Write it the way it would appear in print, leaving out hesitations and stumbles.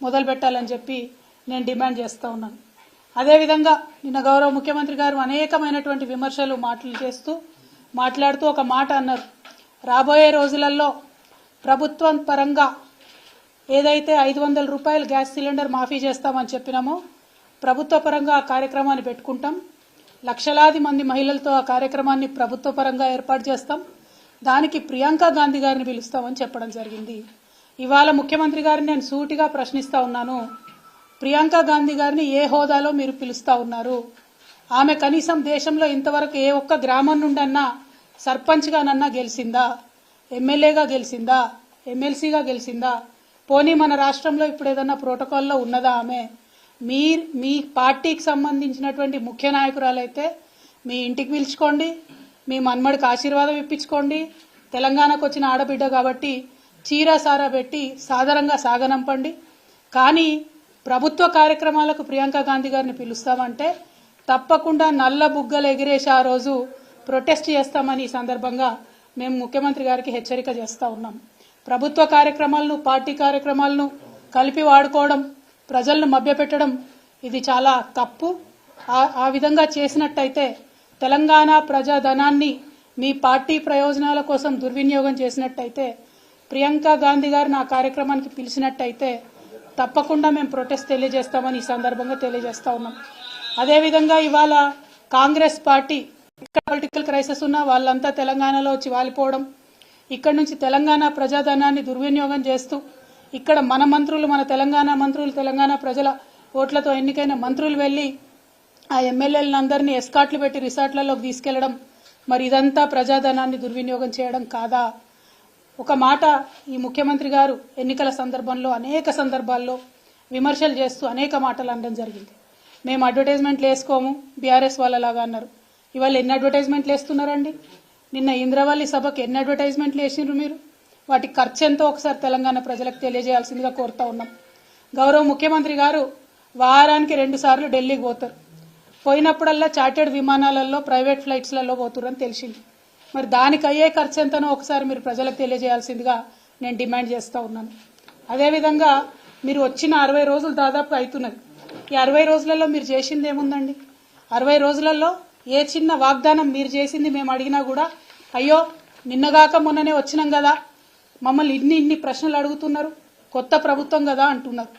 మొదలు పెట్టాలని చెప్పి నేను డిమాండ్ చేస్తూ ఉన్నాను. అదేవిధంగా నిన్న గౌరవ ముఖ్యమంత్రి గారు అనేకమైనటువంటి విమర్శలు మాట్లాడుతూ ఒక మాట అన్నారు. రాబోయే రోజులలో ప్రభుత్వం పరంగా ఏదైతే 500 రూపాయలు గ్యాస్ సిలిండర్ మాఫీ చేస్తామని చెప్పినామో ప్రభుత్వ పరంగా ఆ కార్యక్రమాన్ని పెట్టుకుంటాం. లక్షలాది మంది మహిళలతో ఆ కార్యక్రమాన్ని ప్రభుత్వ పరంగా ఏర్పాటు చేస్తాం. దానికి ప్రియాంక గాంధీ గారిని పిలుస్తామని చెప్పడం జరిగింది. ఇవాళ ముఖ్యమంత్రి గారిని నేను సూటిగా ప్రశ్నిస్తా ఉన్నాను. ప్రియాంక గాంధీ గారిని ఏ హోదాలో మీరు పిలుస్తా ఉన్నారు? ఆమె కనీసం దేశంలో ఇంతవరకు ఏ ఒక్క గ్రామం నుండన్నా సర్పంచ్గానన్నా గెలిచిందా? ఎమ్మెల్యేగా గెలిచిందా? ఎమ్మెల్సీగా గెలిచిందా? పోనీ మన రాష్ట్రంలో ఇప్పుడు ఏదన్నా ప్రోటోకాల్లో ఉన్నదా ఆమె? మీ పార్టీకి సంబంధించినటువంటి ముఖ్య నాయకురాలైతే మీ ఇంటికి పిలుచుకోండి, మీ మన్మడికి ఆశీర్వాదం ఇప్పించుకోండి. తెలంగాణకు వచ్చిన ఆడబిడ్డ కాబట్టి చీరా సారా పెట్టి సాధారణంగా సాగనంపండి. కానీ ప్రభుత్వ కార్యక్రమాలకు ప్రియాంక గాంధీ గారిని పిలుస్తామంటే తప్పకుండా నల్ల బుగ్గలు ఎగిరేసి ఆ రోజు ప్రొటెస్ట్ చేస్తామని ఈ సందర్భంగా మేము ముఖ్యమంత్రి గారికి హెచ్చరిక చేస్తూ ఉన్నాం. ప్రభుత్వ కార్యక్రమాలను పార్టీ కార్యక్రమాలను కలిపి వాడుకోవడం, ప్రజలను మభ్యపెట్టడం ఇది చాలా తప్పు. ఆ విధంగా చేసినట్టయితే తెలంగాణ ప్రజాధనాన్ని మీ పార్టీ ప్రయోజనాల కోసం దుర్వినియోగం చేసినట్టయితే ప్రియాంక గాంధీ గారిని ఆ కార్యక్రమానికి పిలిచినట్టయితే తప్పకుండా మేము ప్రొటెస్ట్ తెలియజేస్తామని ఈ సందర్భంగా తెలియజేస్తా ఉన్నాం. అదేవిధంగా ఇవాళ కాంగ్రెస్ పార్టీ పొలిటికల్ క్రైసిస్ ఉన్న వాళ్ళంతా తెలంగాణలో వచ్చి వాలిపోవడం, ఇక్కడి నుంచి తెలంగాణ ప్రజాధనాన్ని దుర్వినియోగం చేస్తూ ఇక్కడ మన మంత్రులు, మన తెలంగాణ మంత్రులు, తెలంగాణ ప్రజల ఓట్లతో ఎన్నికైన మంత్రులు వెళ్ళి ఆ ఎమ్మెల్యేలందరినీ ఎస్కాట్లు పెట్టి రిసార్ట్లలోకి తీసుకెళ్లడం, మరి ఇదంతా ప్రజాధనాన్ని దుర్వినియోగం చేయడం కాదా? ఒక మాట ఈ ముఖ్యమంత్రి గారు ఎన్నికల సందర్భంలో అనేక సందర్భాల్లో విమర్శలు చేస్తూ అనేక మాటలు అనడం జరిగింది. మేము అడ్వర్టైజ్మెంట్లు వేసుకోము బీఆర్ఎస్ వాళ్ళలాగా అన్నారు. ఇవాళ ఎన్ని అడ్వర్టైజ్మెంట్లు వేస్తున్నారండి? నిన్న ఇంద్రవల్లి సభకు ఎన్ని అడ్వర్టైజ్మెంట్లు వేసినారు మీరు? వాటి ఖర్చు ఎంతో ఒకసారి తెలంగాణ ప్రజలకు తెలియజేయాల్సిందిగా కోరుతా ఉన్నాం. గౌరవ ముఖ్యమంత్రి గారు వారానికి 2 సార్లు ఢిల్లీకి పోతారు. పోయినప్పుడల్లా చార్టెడ్ విమానాలలో ప్రైవేట్ ఫ్లైట్స్లలో పోతురని తెలిసింది. మరి దానికి అయ్యే ఖర్చు ఎంతనో ఒకసారి మీరు ప్రజలకు తెలియజేయాల్సిందిగా నేను డిమాండ్ చేస్తూ ఉన్నాను. అదేవిధంగా మీరు వచ్చిన 60 రోజులు దాదాపు అవుతున్నది. ఈ 60 రోజులలో మీరు చేసింది ఏముందండి? 60 రోజులలో ఏ చిన్న వాగ్దానం మీరు చేసింది మేము అడిగినా కూడా అయ్యో నిన్నగాక మొన్ననే వచ్చినాం కదా, మమ్మల్ని ఇన్ని ప్రశ్నలు అడుగుతున్నారు, కొత్త ప్రభుత్వం కదా అంటున్నారు.